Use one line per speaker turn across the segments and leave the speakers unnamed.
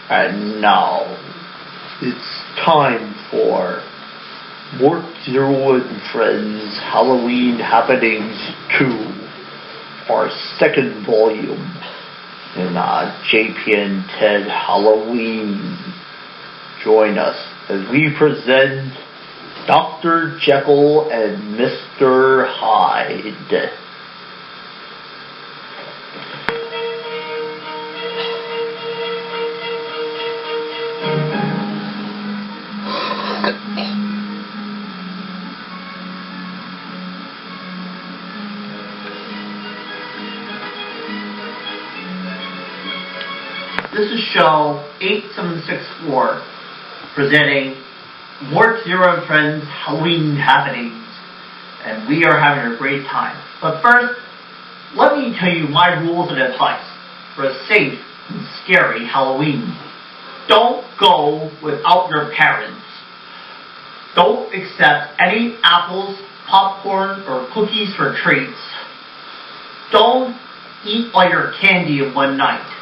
And now, it's time for Mort Zero and Friends Halloween Happenings 2, our second volume in JP and Ted Halloween. Join us as we present Dr. Jekyll and Mr. Hyde. This is show 8764, presenting Mort Zero and Friends Halloween Happenings, and we are having a great time. But first, let me tell you my rules and advice for a safe and scary Halloween. Don't go without your parents. Don't accept any apples, popcorn, or cookies for treats. Don't eat all your candy in one night.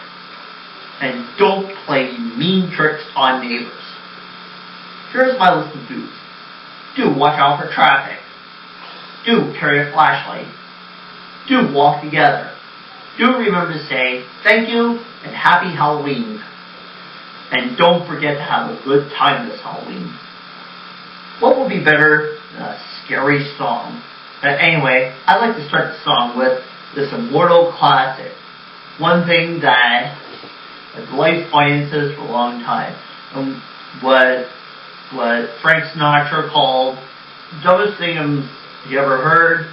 And don't play mean tricks on neighbors. Here's my list of do's. Do watch out for traffic. Do carry a flashlight. Do walk together. Do remember to say thank you and happy Halloween. And don't forget to have a good time this Halloween. What would be better than a scary song? But anyway, I'd like to start the song with this immortal classic. One thing that life audiences for a long time. What Frank Sinatra called dumbest thing you ever heard.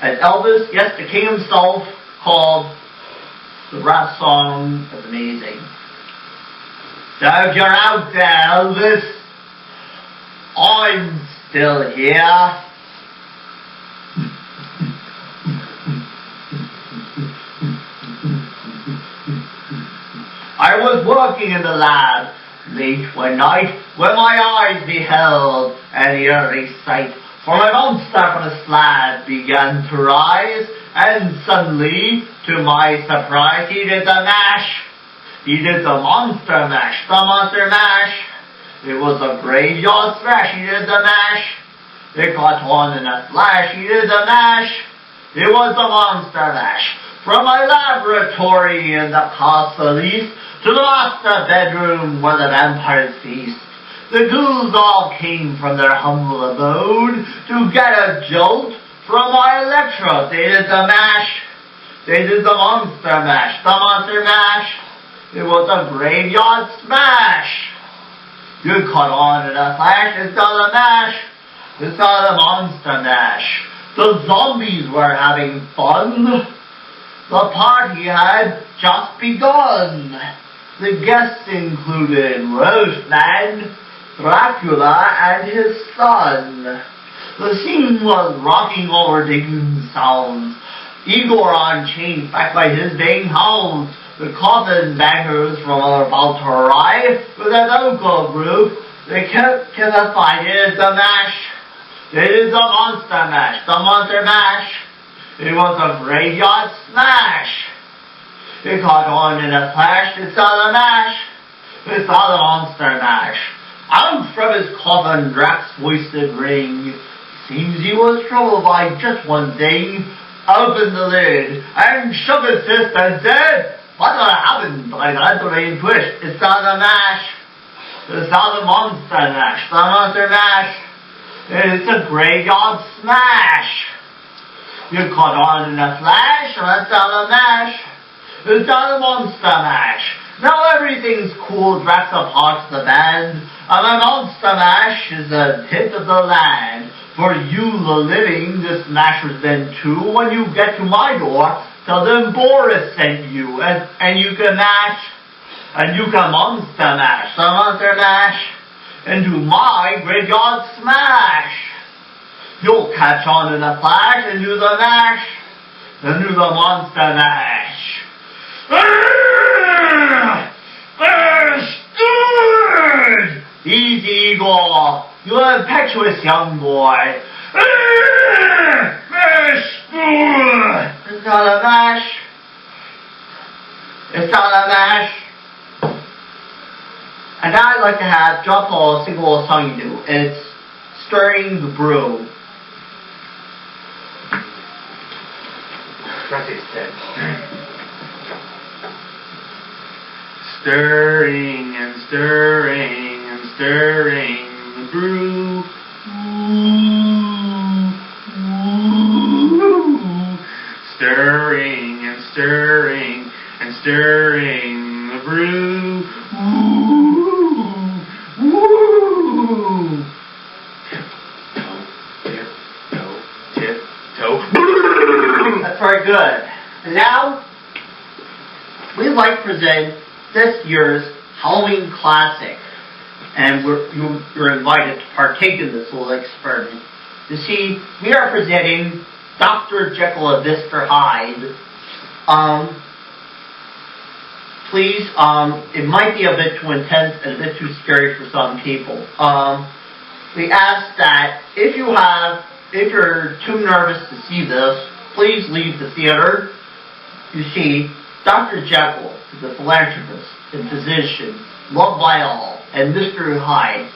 And Elvis, yes, the king himself, called the rap song as amazing. So if you're out there, Elvis, I'm still here. I was working in the lab late one night when my eyes beheld an eerie sight. For my monster from the slab began to rise, and suddenly, to my surprise, he did the mash. He did the monster mash, the monster mash. It was a graveyard smash, he did the mash. It caught on in a flash, he did the mash. It was the monster mash. From my laboratory in the castle east to the master bedroom where the vampires feast, the ghouls all came from their humble abode to get a jolt from my electro. They did the mash. They did the monster mash, the monster mash. It was a graveyard smash. You caught on in a flash. It's not a mash. It's not a monster mash. The zombies were having fun. The party had just begun. The guests included Wolfman, Dracula, and his son. The scene was rocking over digging sounds. Igor on chains backed by his baying hounds. The coffin bangers were about to arrive with a local group. They kept us fighting the mash. It is the monster mash, the monster mash. It was a graveyard smash. It caught on in a flash. It's not a mash. It's not a monster mash. Out from his coffin, Drax's voice did ring. Seems he was troubled by just one thing. Opened the lid and shook his fist and said, "What happened? I got the rain twist. It's not a mash. It's not a monster mash. The monster mash. It's a graveyard smash. You caught on in a flash, and that's not a mash. It's not a monster mash. Now everything's cool, Drax apart the band, and a monster mash is the hit of the land. For you, the living, this mash was then too. When you get to my door, tell them Boris sent you, and you can mash, and you can monster mash, the monster mash, into my graveyard smash. You'll catch on in a flash and do the mash, and do the monster mash. Steward! Easy, Igor. You impetuous young boy. It's not a mash. It's not a mash. And now I'd like to drop a single song you do. It's Stirring the Brew.
Stirring and stirring and stirring the brew. Stirring and stirring and stirring the brew. Tiptoe, tiptoe, tiptoe.
That's very good. And now, we'd like to present this year's Halloween classic. And you're invited to partake in this little experiment. You see, we are presenting Dr. Jekyll and Mr. Hyde. Please, it might be a bit too intense and a bit too scary for some people. We ask that if you're too nervous to see this, please leave the theater. You see, Dr. Jekyll is a philanthropist and physician, loved by all, and Mr. Hyde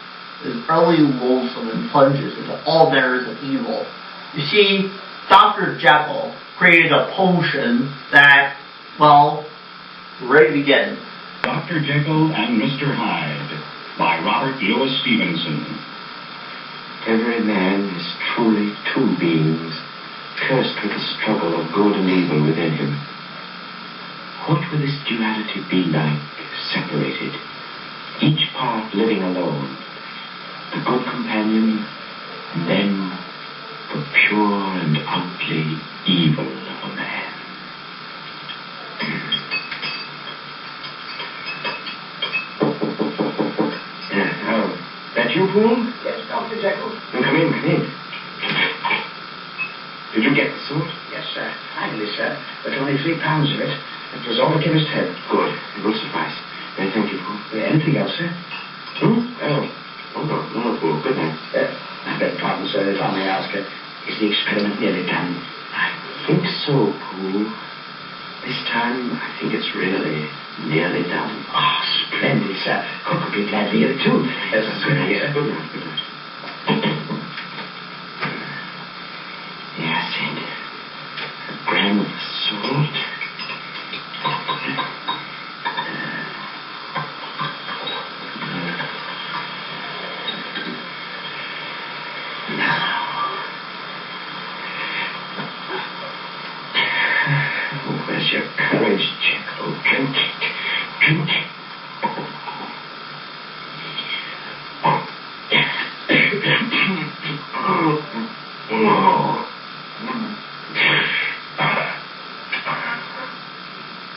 is utterly loathsome and plunges into all manners of evil. You see, Dr. Jekyll created a potion that, well, ready to begin.
Dr. Jekyll and Mr. Hyde by Robert Louis Stevenson.
Every man is truly two beings, cursed with the struggle of good and evil within him. What would this duality be like, separated, each part living alone? The good companion, and then the pure and outly evil of a man. That you, Poole?
Yes, Dr. Jekyll.
Then come in, come in. Did you get the salt?
Yes, sir. Finally, sir. But only 3 pounds of it. It was all the chemist had.
Good. It will suffice. Thank you, Poole.
Anything else, sir?
Oh, no, Poole. Good night.
I beg pardon, sir, if I may ask. Is the experiment nearly done?
I think so, Poole. This time, I think it's really nearly done.
Ah, splendid, sir. Cook would be glad to hear it, too.
Good night, good night. Yes, and a gram of salt. Where's your courage, Jekyll? Drink it. Drink it.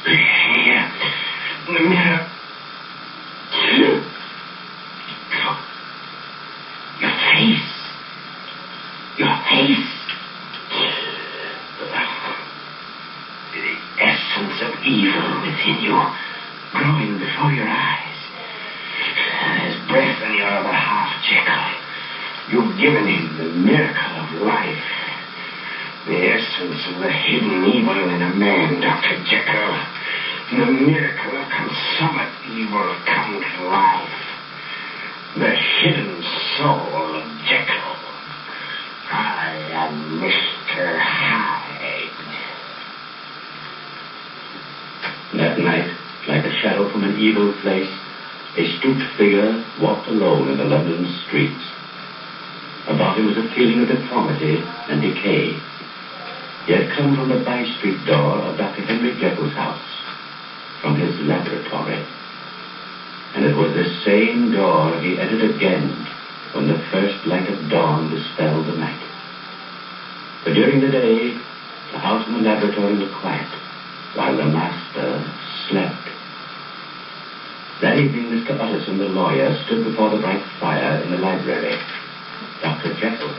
Here. In the mirror. Your face. Your face. The essence of evil within you, growing before your eyes. There's breath in your other half, Jekyll. You've given him the miracle of life. The essence of the hidden evil in a man, Dr. Jekyll. The miracle of consummate evil come to life. The hidden soul of Jekyll. I am Mr. Hyde.
That night, like a shadow from an evil place, a stooped figure walked alone in the London streets. About him was a feeling of deformity and decay. He had come from the by-street door of Dr. Henry Jekyll's house, from his laboratory. And it was this same door he entered again when the first light of dawn dispelled the night. But during the day, the house and the laboratory were quiet, while the master slept. That evening, Mr. Utterson, the lawyer, stood before the bright fire in the library. Dr. Jekyll.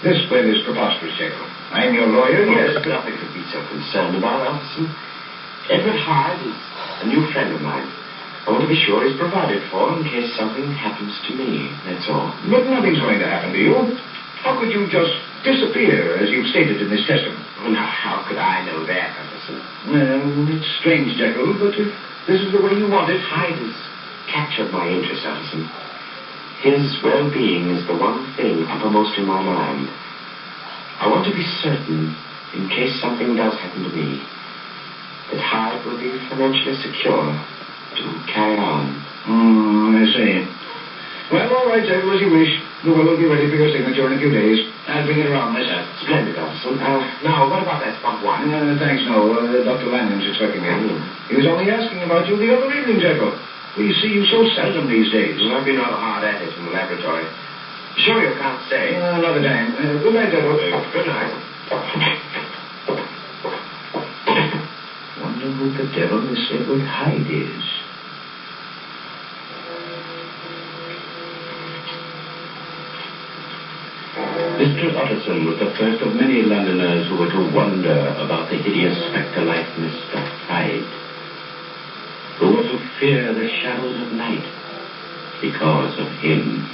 This plan is preposterous, Jekyll. I am your lawyer.
Yes, nothing to be so concerned about, Utterson. Edward Hyde is a new friend of mine. I want to be sure he's provided for in case something happens to me, that's all.
But nothing's going to happen to you. How could you just disappear, as you've stated in this testament?
Oh, now, how could I know that, Utterson?
Well, it's strange, Jekyll, but if This is the way you want it?
Hyde has captured my interest, Utterson. His well-being is the one thing uppermost in my mind. I want to be certain, in case something does happen to me, that Hyde will be financially secure to carry on.
I see. Well, all right, Jekyll, as you wish. The will will be ready for your signature in a few days. I'll bring it around myself.
Splendid, Utterson. Now, what about that spot one?
Thanks, no. Dr. Lanyon's expecting me. He was only asking about you the other evening, Jekyll. We see you so seldom these days.
I've been rather hard at it in the laboratory. Sure you can't stay.
Another time. Good night, Jekyll.
Good night.
Wonder who the devil this Edward Hyde is.
Mr. Utterson was the first of many Londoners who were to wonder about the hideous spectre like Mr. Hyde, who were to fear the shadows of night because of him.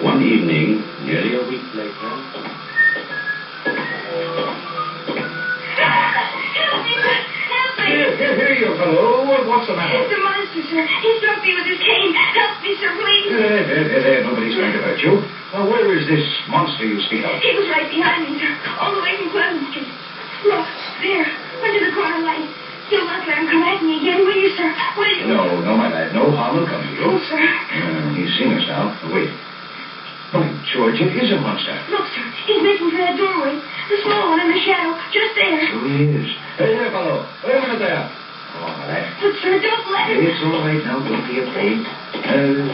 One evening, nearly a week later...
Help me, sir! Help me!
Here, you fellow. What's the matter?
It's a monster, sir. He struck me with his cane. Help me, sir, please.
Nobody's going to hurt you. Now, where is this monster you speak of?
He was right behind me, sir. All the way from Clement Street. Look, there, under the corner light. You'll not let him come at me again, will you, sir? Will you?
No, my lad. No harm will come to you.
Oh, sir.
He's seen us now. Wait. By George, it is a monster.
Look, sir. He's making for that doorway. The small one in the shadow. Just there.
So he is. Hey, there, fellow. Wait a minute there. Oh, my lad.
But, sir, don't let him.
It's all right now. Don't be afraid.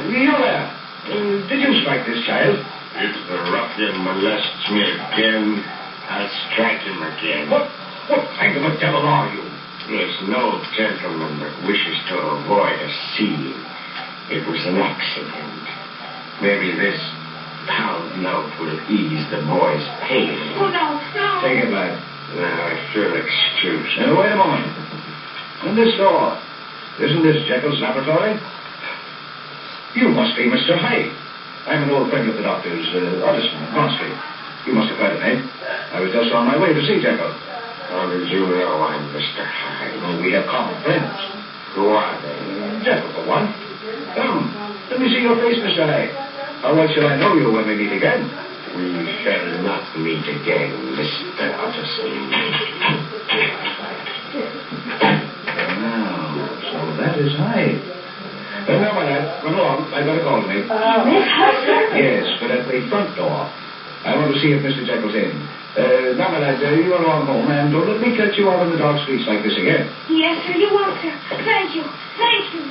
You there. Did you strike this child?
If the ruffian molests me again, I'll strike him again.
What kind of a devil are you?
There's no gentleman that wishes to avoid a scene. It was an accident. Maybe this pound note will ease the boy's pain.
Oh, no.
Take it, lad.
Now, if you'll excuse me.
Wait a moment. And this door. Isn't this Jekyll's laboratory? You must be Mr. Hyde. I'm an old friend of the doctor's, Utterson, in Bond Street. You must have heard of me. I was just on my way to see Jekyll.
How did you know I'm Mr. Hyde?
Oh, we have common friends.
Who are they?
Jekyll, for one. Come, let me see your face, Mr. Hyde. How well shall I know you when we meet again?
We shall not meet again, Mr. Utterson.
Now, so that is Hyde. Now, my lad, run along. I've got a call to make.
This house, sir?
Yes, but at the front door. I want to see if Mr. Jekyll's in. Now, my lad, you run along home, and don't let me catch you out in the dark streets like this again.
Yes, sir, you won't, sir. Thank you. Thank you.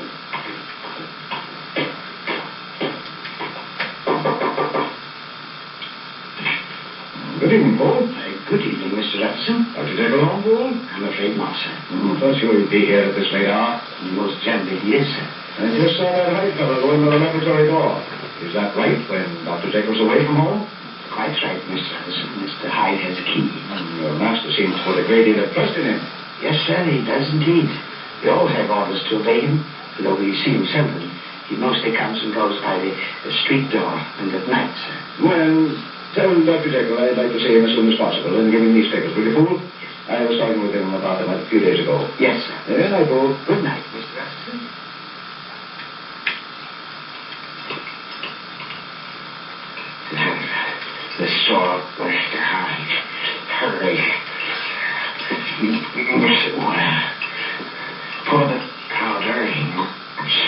Good evening, Paul.
Good evening, Mr. Utterson.
Dr. Jekyll home, Paul?
I'm afraid not, sir.
Thought sure he'd be here at this late hour.
Most generally he is, sir.
I just saw that Hyde fellow go in the laboratory door. Is that right, when Dr. Jekyll's away from home?
Quite right, Mr. Utterson. Mr. Hyde has a key.
Your master seems to put a great deal of trust in him.
Yes, sir, he does indeed. We all have orders to obey him, though we see him seldom. He mostly comes and goes by the street door and at night, sir.
Well, tell Dr. Jekyll I'd like to see him as soon as possible and give him these papers, will you, fool? I was talking with him about them a few days ago.
Yes, sir.
Good night, Paul.
Good night, Mr. Utterson. The sword, Mr. Hyde. Hurry. Pour the powder in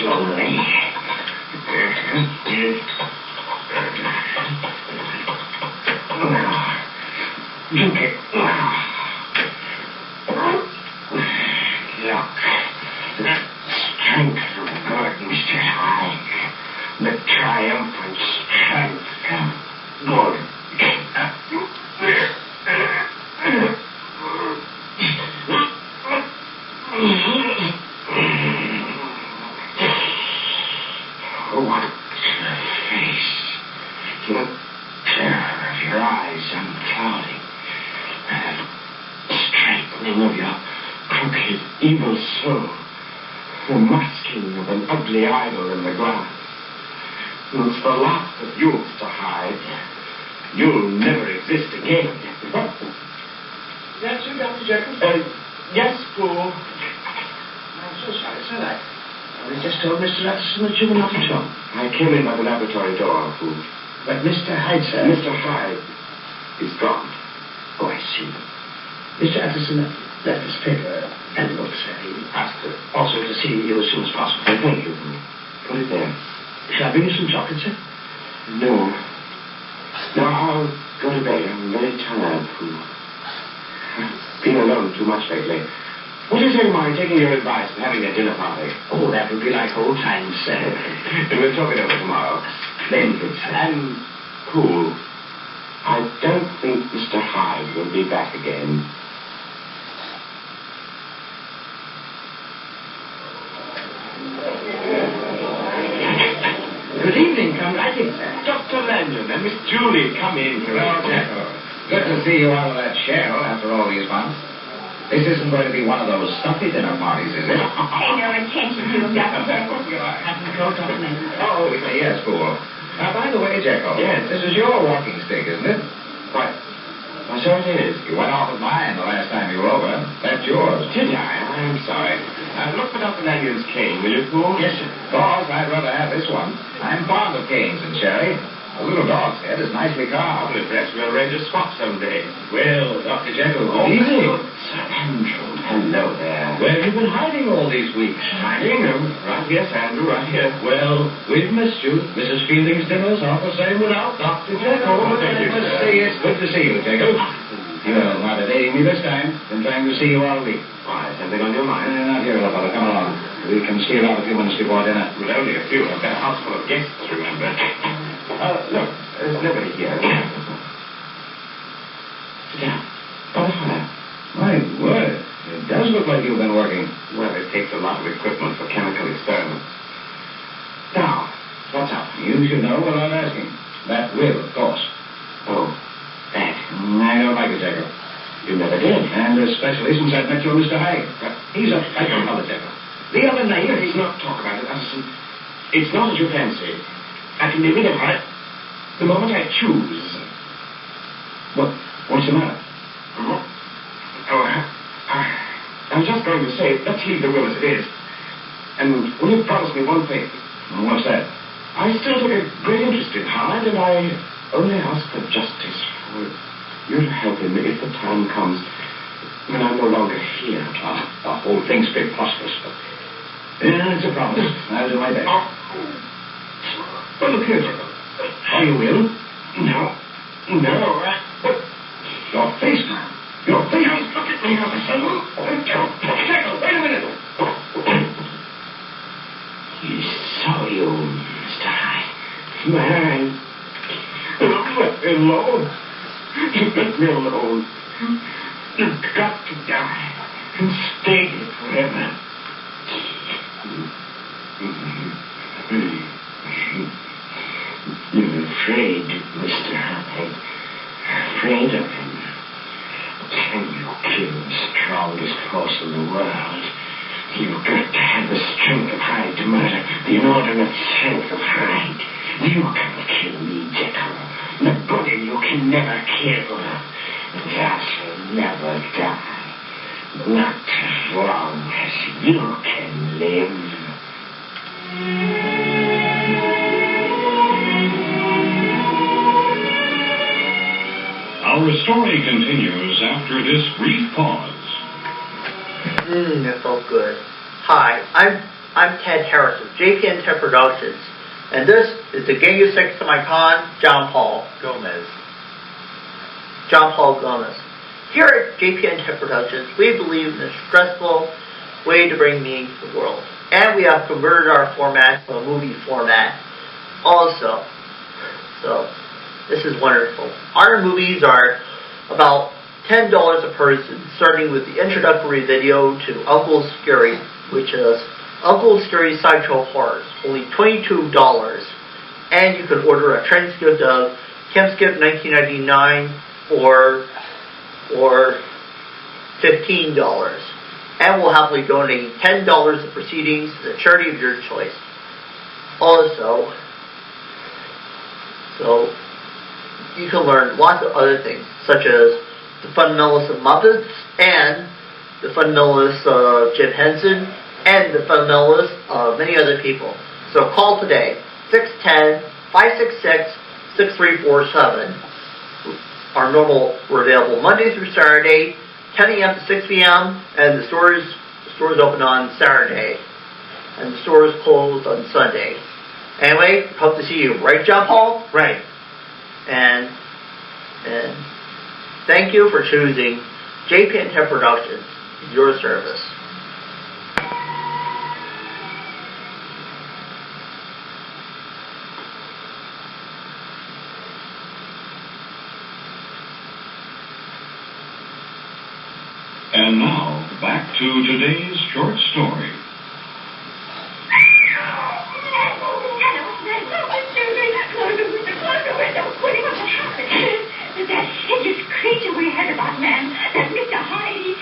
slowly. Now, drink it now. Look, the strength of good, Mr. Hyde. The triumphant strength of good. What a face. The terror of your eyes unclouding. And the straightening of your crooked, evil soul. The masking of an ugly idol in the glass. It's the last of you, Mr. Hyde. You'll never exist again.
That's you, Dr. Jekyll?
Yes, Paul.
I'm so sorry, sir. I just told Mr. Atchison that you were not at home.
I came in by the laboratory door, Pooh.
But Mr. Hyde, sir...
Mr. Hyde is gone.
Oh, I see. Mr. Atchison left this paper and book, sir. He asked also to see you as soon as possible.
Thank you, Pooh. Put it there.
Shall I bring you some chocolate, sir?
No. No, I'll go to bed. I'm very tired, Pooh. I've been alone too much lately. What do you say to my taking your advice and having a dinner party?
Oh, that would be like old times, sir.
And we'll talk it over tomorrow.
Splendid, sir.
And, Pooh, I don't think Mr. Hyde will be back again.
Good evening, come right in, sir.
Dr. Lanyon and Miss Julie, come in.
Well, Jacko, good to see you out of that shell after all these months. This isn't going to be one of those stuffy dinner parties, is it?
Pay no attention to him, Dr. Jekyll.
Oh, yes, fool. By the way, Jacko.
Yes.
This is your walking stick, isn't it?
Why, so it is.
You went off of mine the last time you were over. That's yours.
Did I? I'm sorry. Look for Dr. Lanyon's cane, will you, Pooh?
Yes, sir. Boss, I'd rather have this one. I'm fond of canes and sherry. A little dog's head is nicely carved.
Well, perhaps we'll arrange a swap someday.
Well, Dr. Jekyll,
Oh,
good evening.
good. Sir Andrew. Hello there.
Where have you been hiding all these weeks?
Hiding? Right here, Sir Andrew, right here.
Well, we've missed you. Mrs. Fielding's dinner's not the same without Dr. Jekyll.
Oh, thank you,
I must
sir.
say it's good to see you, Jekyll. Well, not evading me this time. Been trying to see you all week.
Why, something on your mind?
Not here, little fellow. Come along. We can steal out a few minutes before dinner.
Well, only a few. I've got a house full of guests, remember. Look, there's nobody here. Sit down. By the fire.
My word. It does look like you've been working.
Well, it takes a lot of equipment for chemical experiments. Now, what's up?
You should know what I'm asking. That will, of course.
Oh, that.
I don't like it, Jekyll.
You never did.
And especially since I've met your Mr. Hyde. He's a fighter fellow, Jekyll. The other night...
Let's not talk about it, Anderson. It's not as you fancy. I can be rid of her the moment I choose.
What's the matter?
I was just going to say, let's leave the will as it is. And will you promise me one thing?
What's that?
I still take a great interest in Hyde, and I only ask for justice for you to help him if the time comes when I'm no longer here.
The whole thing's preposterous, but... Yeah, it's a promise. I'll do my best.
Well, look here.
Oh, you will?
No. What?
Your face, man. Your face.
Look at me, Anderson.
Jekyll, wait a minute.
He saw you, Mr. Hyde. Man. Let me alone. Let me alone. You've got to die and stay forever. You're afraid, Mr. Hyde. Afraid of him. Can you kill the strongest horse in the world? You've got to have the strength of Hyde to murder the inordinate strength of Hyde. You can kill me, Jekyll. Nobody you can never kill. That will never die. Not as long as you can live.
Our story continues after this brief pause.
It felt good. Hi, I'm Ted Harris of JPN Tech Productions, and this is the Genghis next to my con, John Paul Gomez. Here at JPN Tech Productions, we believe in a stressful way to bring meaning to the world, and we have converted our format to a movie format also. So, this is wonderful. Our movies are about $10 a person, starting with the introductory video to Uncle Scary, which is Uncle Scary Sideshow Horrors, only $22. And you can order a transcript of Campskip 1999 for $15. And we'll happily donate $10 of proceedings to the charity of your choice. Also, so you can learn lots of other things, such as the fundamentals of Muppets and the fundamentals of Jim Henson and the fundamental list of many other people. So call today, 610-566-6347. We're available Monday through Saturday, 10 a.m. to 6 p.m., and the stores open on Saturday, and the store is closed on Sunday. Anyway, hope to see you. Right, John Paul? Right. And thank you for choosing JP&T Productions, your service.
And now, back to today's short story.
That hideous creature we heard about, man. That Mr. Hyde.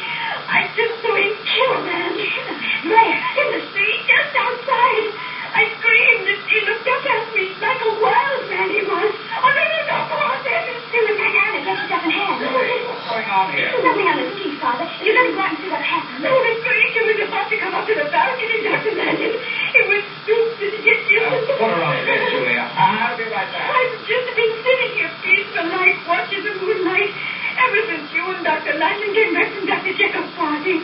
I just saw him kill a man. There, in the street, just outside. I screamed and he looked up at me like a wild man he was. Oh, no, come on, there's his doing that hand and get yourself in hand.
What's going on here?
Nothing on the street, Father. You're going to go out and see what happened. Oh, the creature was about to come up to the balcony, Dr. Lanyon. It was stupid.
Put her on there, Julia. I'll be right back.
I've just been sitting here peaceful like watching the moonlight ever since you and Dr. Lanyon came back from Dr. Jekyll's party.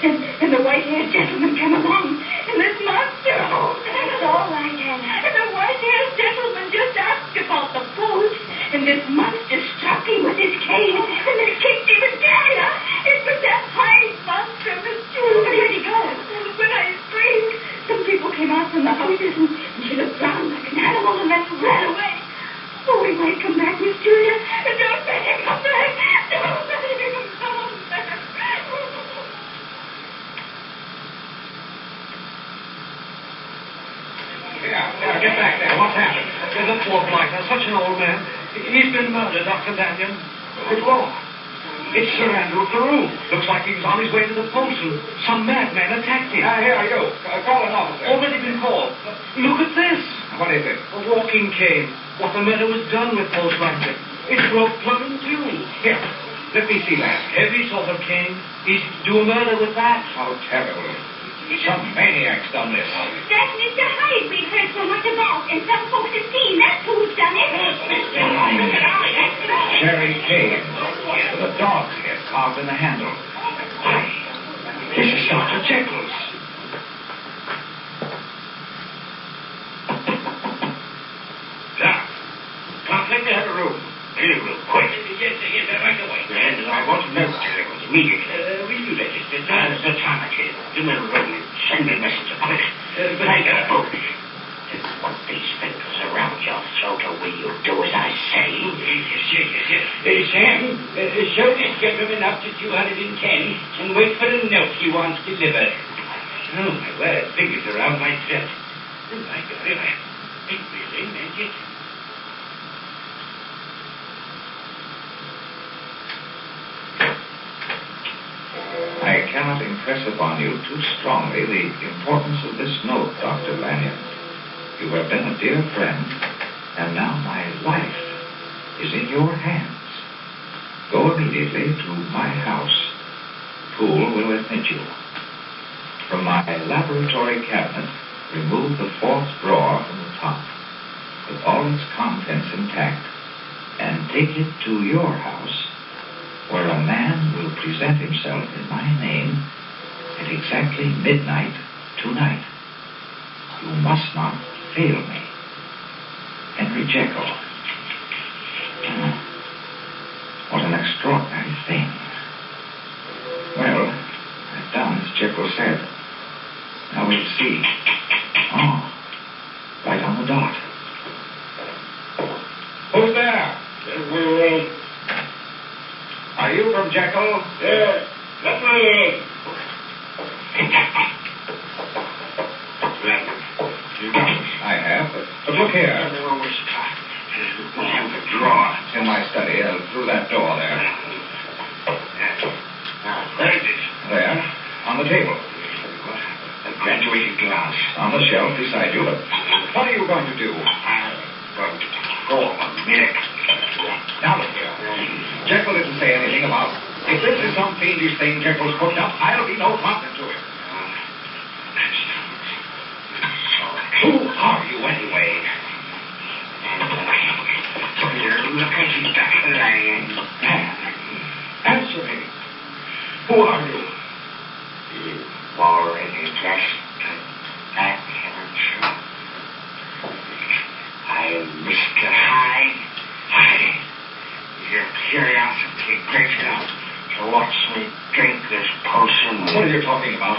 And the white-haired gentleman came along. And this monster. Oh, that's all right, Hannah. And the white-haired gentleman just asked about the post. And this monster struck him with his cane. And then kicked him again. It was that Hyde monster, Miss Julia. Where'd he go? When I screamed, some people came out from the houses and she looked round like an animal and then ran away. Oh, he might come back, Miss Julia. And don't let him come back. Don't let him come back.
Yeah, get back there. What's happened?
The poor blighter, such an old man. He's been murdered, Dr. Lanyon. Good Lord. It's Sir Andrew Carew. Looks like he was on his way to the post and some madman attacked him.
Here, you. Call an officer.
Already been called. Look at this.
What is it?
A walking cane. What the murder was done with, most likely. It broke plumb in two.
Here, let me see that.
Heavy sort of cane. He'd do a murder with that.
How terrible. Some maniac's done this.
That's Mr. Hyde we've heard so much about, and some folks have seen. That's who's done it.
Mr. Hyde. Cherry cane with a dog's head carved in the handle. Why, this is Dr. Jekyll's.
Doc, let me have a room. In a room, quick. Yes, right away. And I want to know what it was immediately. Will you register? There's no time, actually. Give me a room and send me a messenger, quick. But I got a book. Want these fingers around your throat, or will you do as I say? Yes. Sam, show this gentleman up to 210 and wait for the note he wants delivered. Oh, my word, fingers around my throat. Oh, my God, it really meant it.
I cannot impress upon you too strongly the importance of this note, Dr. Lanyon. You have been a dear friend, and now my life is in your hands. Go immediately to my house. Poole will admit you. From my laboratory cabinet, remove the fourth drawer from the top, with all its contents intact, and take it to your house, where a man will present himself in my name at exactly midnight tonight. You must not fail me. Henry Jekyll. What an extraordinary thing. Well, I've done as Jekyll said. Now we'll see. Oh, right on the dot. Who's there? Are you from Jekyll?
Yes, that's me.
I have, but look here.
We'll have the drawer.
It's in my study, through that door there.
Now, where is it?
There, on the table.
A graduated glass.
On the shelf beside you, but what are you going to do?
I'm going to perform a miracle.
Now look here. Jekyll didn't say anything about it. If this is some fiendish thing Jekyll's cooked up, I'll be no partner to him. Who are you?
You've already guessed that, haven't you? I am Mr. Hyde. Hyde. Your curiosity great enough to watch me drink this potion.
What are you talking about?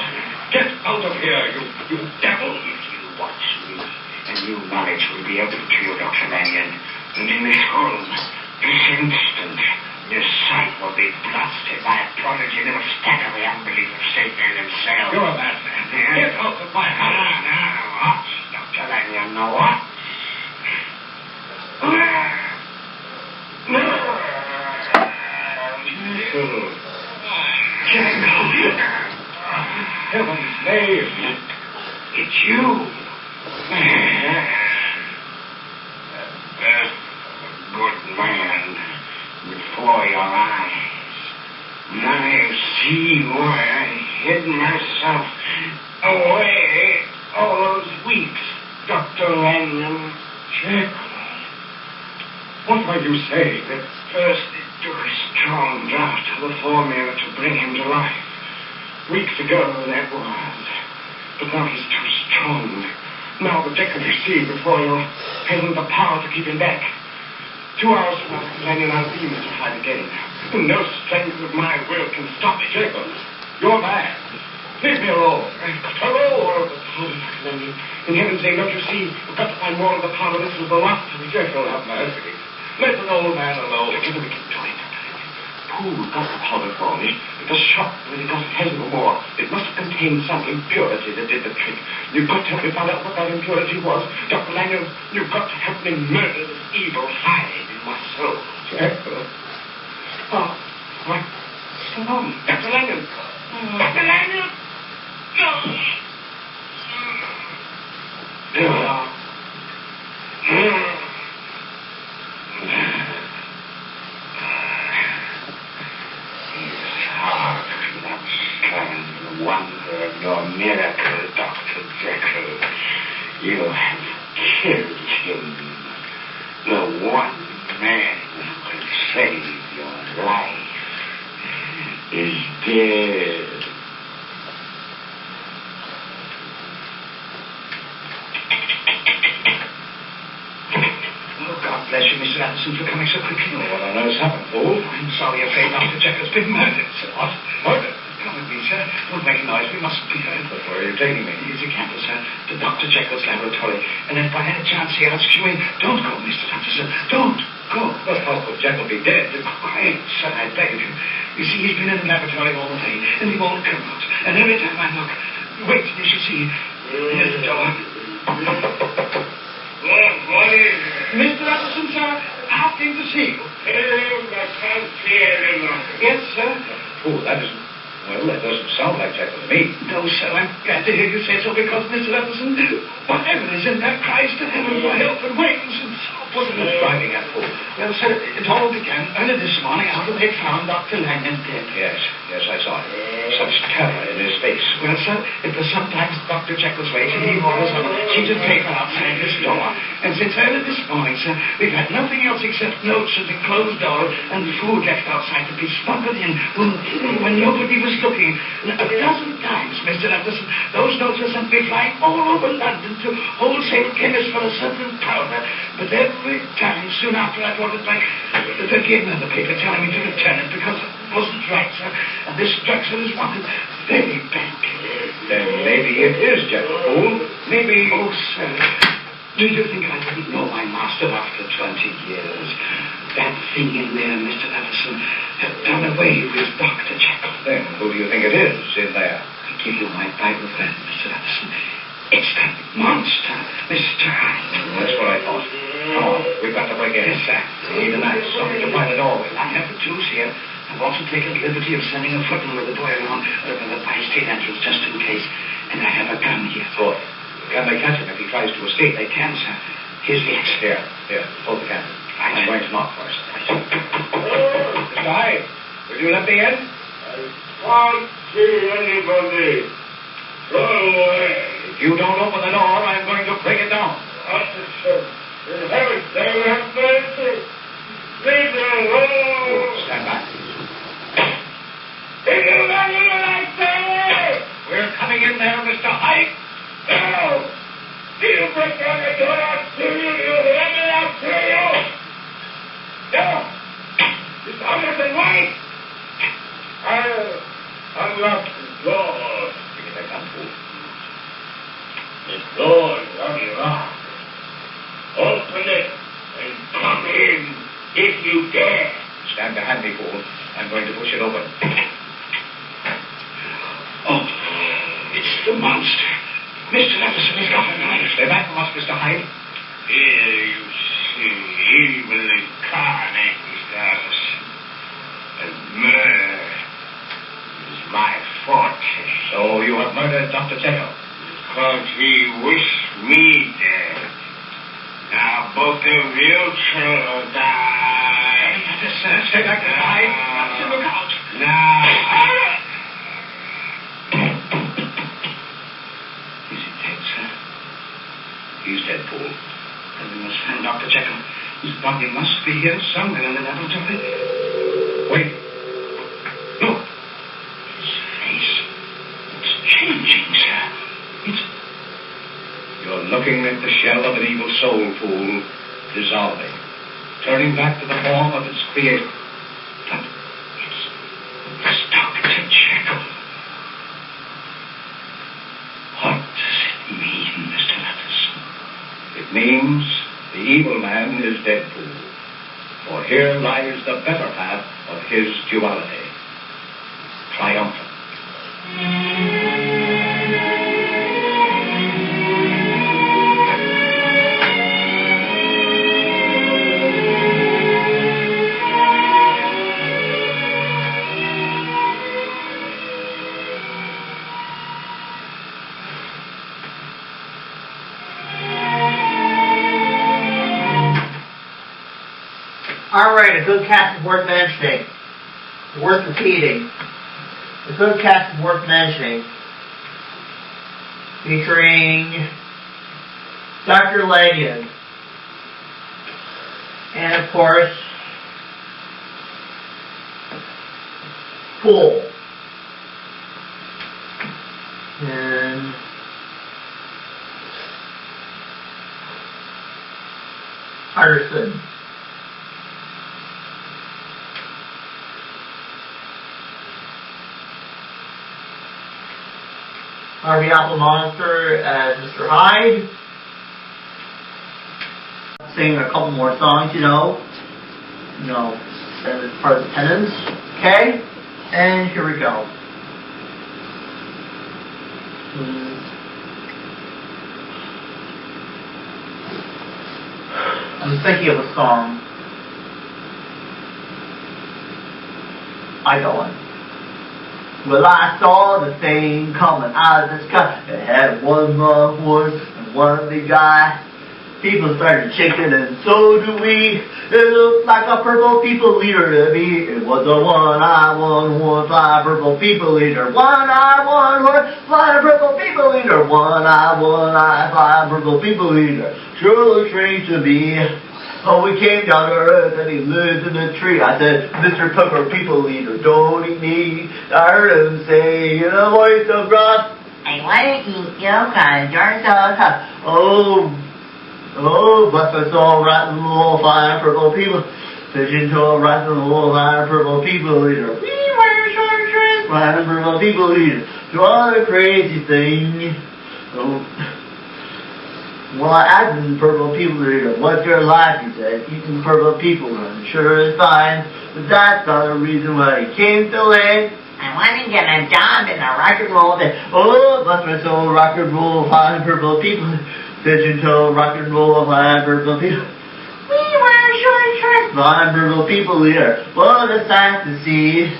Get out of here, you devil!
If you watch me, a new knowledge will be open to you, Dr. Lanyon. And in this room, this instant, your sight will be blasted by a prodigy that will stagger the unbelief of Satan himself.
You're a madman. Get out of my house.
Now, what? Dr. Lanyon, now what?
Heaven's name.
It's you. A good man before your eyes. Now you see why I hid myself away all those weeks, Dr. Lanyon.
Jekyll. What might you say?
At first it took a strong draught of the formula to bring him to life. Weeks ago that was. But now he's too strong. Now the Jekyll you see before you hasn't the power to keep him back. 2 hours from now, Lanyon, I'll be Mr. Hyde again. No strength of my will can stop it.
Jekyll, you're mad. Leave me alone.
I've got to know all of the power, Dr. Lanyon. In heaven's name, don't you see? I've got to find more of the power this is the last of
Jekyll, have mercy. Let an old man alone.
Together we can do it, Dr. Lanyon. Who got the powder for me? It was shot when he got it has no more. It must have contained some impurity that did the trick. You've got to help me find out what that impurity was. Dr. Lanyon, you've got to help me murder this evil Hyde in my soul.
Jekyll.
Oh, what? Come on, Dr. Lanyon. Dr. Lanyon! No! Wonder of your miracle, Dr. Jekyll. You have killed him. The one man who could save your life is dead. Oh, God bless you, Mr. Anderson, for coming so quickly.
Oh, what on earth's happened, fool?
I'm sorry, afraid Dr. Jekyll's been murdered, sir.
What? Murdered?
Come with me, sir. Don't make a noise. We mustn't be heard.
But where are you taking me?
Easy camper, sir. To Dr. Jekyll's laboratory. And if by any chance he asks you in, don't go, Mr. Anderson. Don't go.
But how could Jekyll be dead?
Quiet, sir, I beg of you. You see, he's been in the laboratory all day, and he won't come out. And every time I look, wait, you shall see. Here's the door.
What is it?
Mr. Anderson, sir, asking to see you.
Tell him I can't see anyone.
Yes, sir.
Oh, that isn't... Well, that doesn't sound like Jekyll to me.
No, sir, I'm glad to hear you say so, because, Mr. Anderson, whatever is in there cries to heaven for help and wings and so
What are you driving at, fool?
Well, sir, it all began early this morning after they found Dr. Lanyon dead.
Yes, I saw it. Such terror in his face.
Well, sir, it was sometimes Dr. Jekyll's way to leave orders on a sheet of paper outside his door. And since early this morning, sir, we've had nothing else except notes at the closed door and food left outside to be smuggled in when nobody was looking. And a dozen times, Mr. Anderson, those notes were sent me flying all over London to wholesale chemists for a certain powder. But every time, soon after, I brought it back, they gave me the paper telling me to return it because it wasn't right, sir. And this drug, sir, is wanted very badly.
Then maybe it is Jekyll, fool. Maybe...
Oh, sir, do you think I didn't know my master after 20 years? That thing in there, Mr. Anderson, had done away with Dr. Jekyll.
Then who do you think it is in there?
I give you my Bible friend, Mr. Anderson. It's that monster, Mr. Hyde.
That's what I thought. Come on, we've got to break in.
Yes, sir.
We need a knife, something to pry the door with.
I have the tools here. I've also taken the liberty of sending a footman with a boy around over the by-state entrance just in case. And I have a gun here.
Good. Can they catch him if he tries to escape?
They can, sir. Here's the exit.
Here, hold the candle.
Right.
I'm going to knock first. Mr. Hyde, will you let me in?
I can't see anybody. Go away.
If you don't open the door, I'm going to break it down.
Officer, in heaven's name, have mercy. Leave me alone.
Stand back.
Leave me alone. The door's unlocked. Open it and come in if you dare.
Stand behind me, fool. I'm going to push it open.
Oh, it's the monster. Mr. Leveson has got a knife.
Stay back from us, Mr. Hyde.
Here you see evil incarnate, Mr. Allison. And murder is my forte.
So you have murdered Dr. Jekyll?
Because he wished me dead. Now both of you shall die.
Stay back, Mr. Hyde. Look out.
Now.
Is he dead, sir?
He's dead, fool.
Then we must find Dr. Jekyll. His body must be here somewhere in the laboratory.
Wait.
Look. His face. It's changing, sir. It's...
You're looking at the shell of an evil soul, fool, dissolving, turning back to the form of its creator.
But it's Dr. Jekyll. What does it mean, Mr. Leveson?
It means the evil man is dead, fool. For here lies the better path of his duality. Triumphant.
Alright, a good cast is worth mentioning. Worth repeating. A good cast is worth mentioning. Featuring Dr. Lanyon. And of course, Poole. And Utterson. Harvey Apple Monster as Mr. Hyde. Sing a couple more songs, as part of the penance. Okay? And here we go. I'm thinking of a song. Idolin. Well, I saw the thing coming out of the sky. It had one long horse and one big eye. People started shaking, and so do we. It looked like a purple people leader to me. It was a one-eye, one-horse, fly purple people leader. One-eye, one-horse, fly purple people leader. One-eye, one-eye, fly purple people leader. Sure looks strange to me. Oh, we came down to earth and he lives in a tree. I said, Mr. Pepper, people leader, don't eat me. I heard him say in a voice of wrath, I want to eat you, cause you're so tough. Oh, but it's all rotten little fine purple people. Pigeon toe rotten little fine purple people leader. We wear short shorts, fine purple people leader. What a crazy thing. Oh. Well, I've been purple people leader. What's your life, he said. Eating purple people, I'm sure is fine. But that's not the reason why he came to land. I want to get a job in a rock and roll band. Oh, bless my soul, rock and roll, fine purple people. Pigeon toe, rock and roll, fine purple people. We wear short shorts, fine purple people leader. What a sight to see.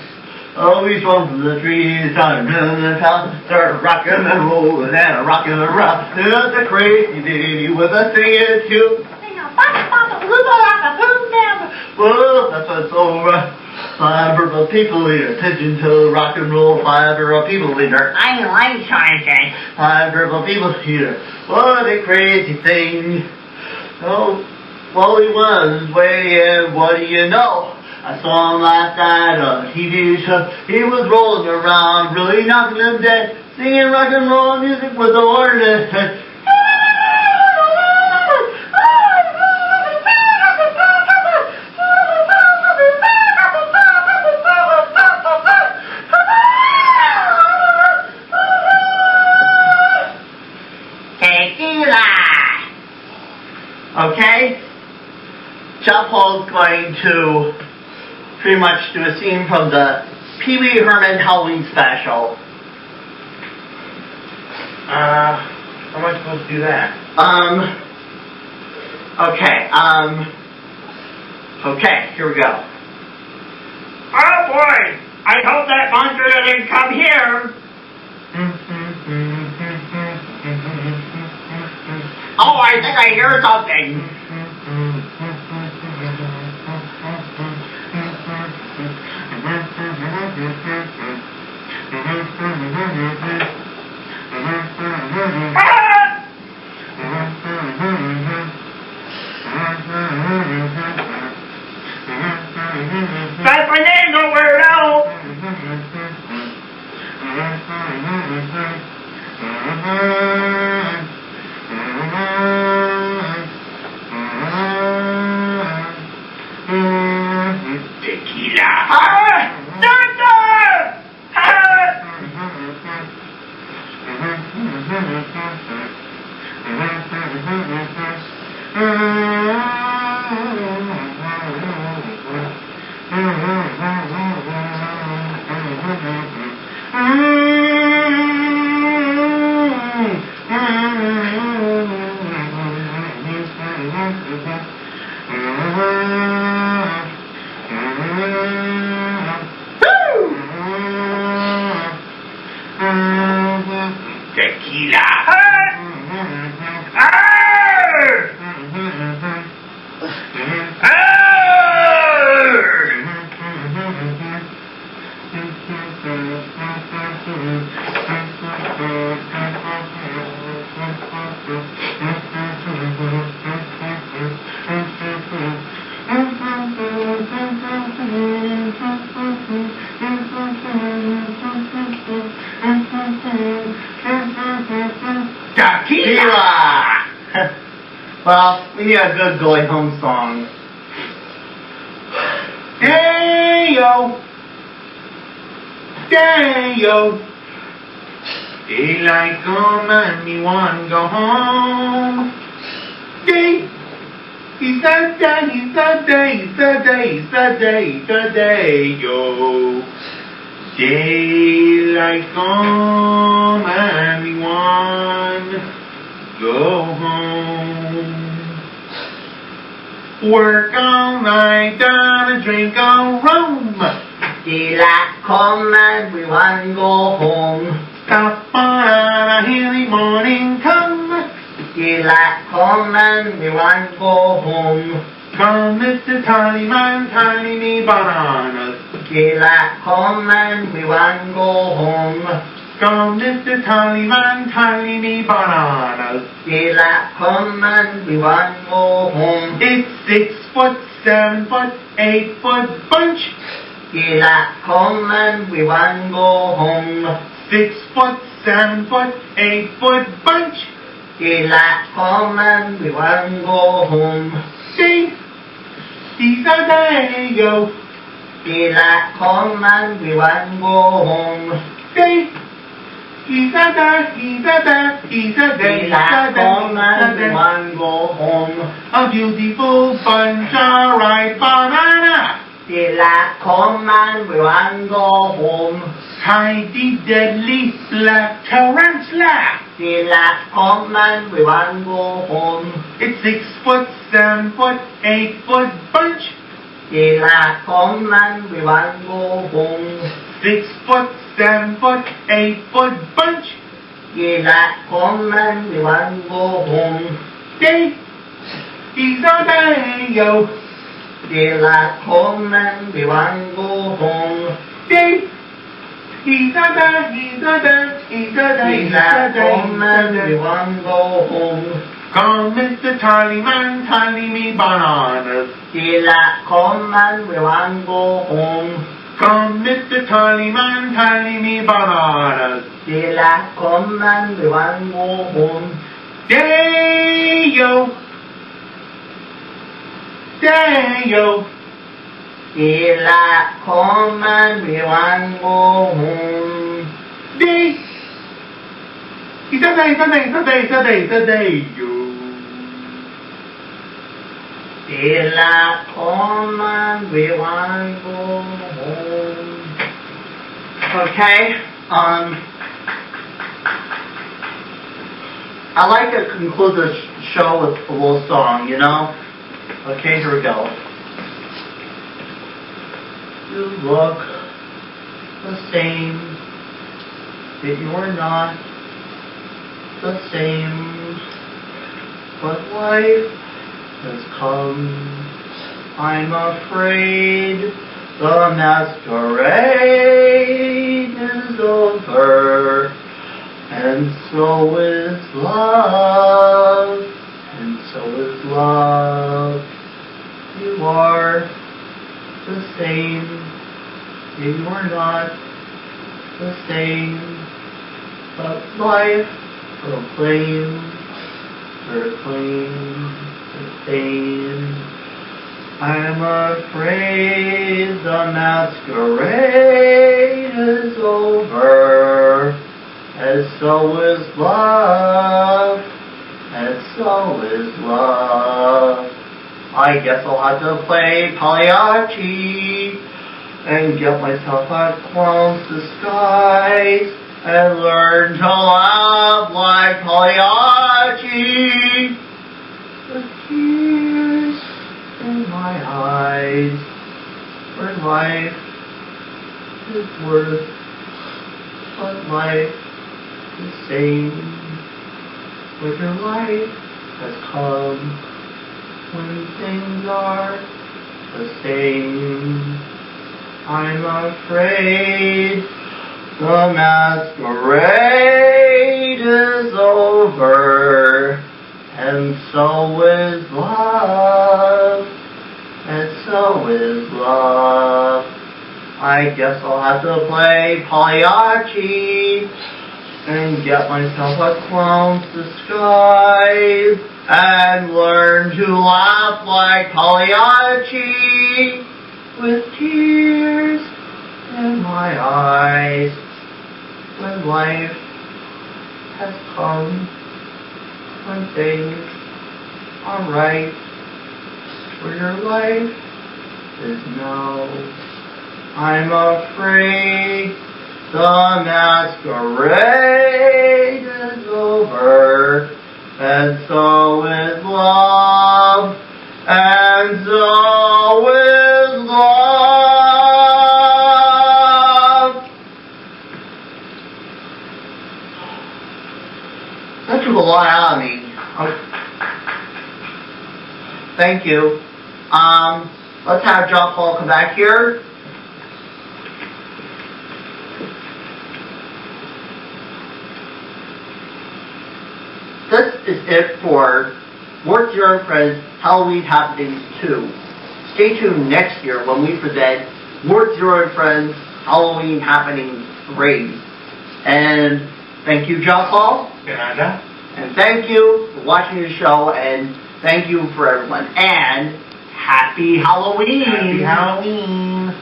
Always run from the trees, time in the town, start rocking and rolling and rocking around. There's a crazy baby with a singing too. Whoa, that's what's so right. Fine purple people leader, pigeon toe, rock and roll, fine purple people leader. I like Sergeant. Fine purple people leader. What a crazy thing. Oh, well, he was way, what do you know? I saw him last night on a TV show. He was rolling around, really knocking them dead, singing rock and roll music with the organ. Okay, tequila. Okay? Paul's going to pretty much do a scene from the Pee Wee Herman Halloween special.
How am I supposed to do that?
Okay, here we go.
Oh boy! I hope that monster doesn't come here. Oh, I think I hear something. That's my name, don't wear it out. Tequila. Doctor! Tequila.
Well, we need a good going home song.
Day-o! Day-o! Daylight come and me want go home. Day! It's a day, it's a day, it's a day, it's a day, it's a day-o. Daylight come and me want go home. Work all night, down a drink of rum.
Daylight come and we want to go home.
Stop on a hilly morning come.
Daylight come and we want to go home.
Come, Mr. Tallyman, tally me bananas.
Daylight come and we want to go home.
Come, Mr. Tallyman, tally me bananas.
Daylight come and we want to go home.
It's 6 foot, 7 foot, 8 foot bunch.
Daylight come and we want to go home.
6 foot, 7 foot, 8 foot bunch.
Daylight come and we want to go home.
See, these are day-o.
Daylight come and we want to go home.
See, he's a day, he's a day, he's a day,
Daylight come and we want to go home.
A beautiful bunch of ripe banana.
Daylight come and we want to go home.
Tidy, deadly, black tarantula.
Daylight come and we want to go home.
It's 6 foot, 7 foot, 8 foot bunch.
Daylight come and we want to go home.
6 foot, 7 foot, 8 foot bunch.
Daylight come and we want to go home.
Day, he's a day-o.
Daylight come and we want to go home.
Day, he's a day, he's a day, he's a day, he's a
Daylight
day,
come and we want to go home.
Come, Mr. Tallyman, tally me bananas.
Daylight come and we want to go home.
Come, Mr. Tallyman, tally me bananas.
Daylight come and we want to go home.
Day-o. Day-o.
Daylight come and we want to go home.
Day.
Daylight come and we want to go home. Okay, I like to conclude the show with a little song, you know? Okay, here we go. You look the same, yet you are not the same, but life has come. I'm afraid the masquerade is over, and so is love, and so is love. You are the same, yet you are not the same, but life proclaims the same. I'm afraid the masquerade is over, and so is love, and so is love. I guess I'll have to play Pagliacci and get myself a clown's disguise and learn to laugh like Pagliacci. With tears in my eyes, for life is worth what life is saying. But your life has come when things are the same. I'm afraid the masquerade is over, and so is love, and so is love. I guess I'll have to play Pagliacci and get myself a clown's disguise and learn to laugh like Pagliacci with tears in my eyes when life has come, when things are right, where your life is now. I'm afraid the masquerade is over, and so is love, and so is love. That took a lot out of me. Thank you. Let's have John Paul come back here. This is it for Mort Zero and Friends Halloween Happenings 2. Stay tuned next year when we present Mort Zero and Friends Halloween Happenings 3. And thank you, John Paul. And thank you for watching the show, and thank you for everyone. And Happy Halloween!
Happy Halloween!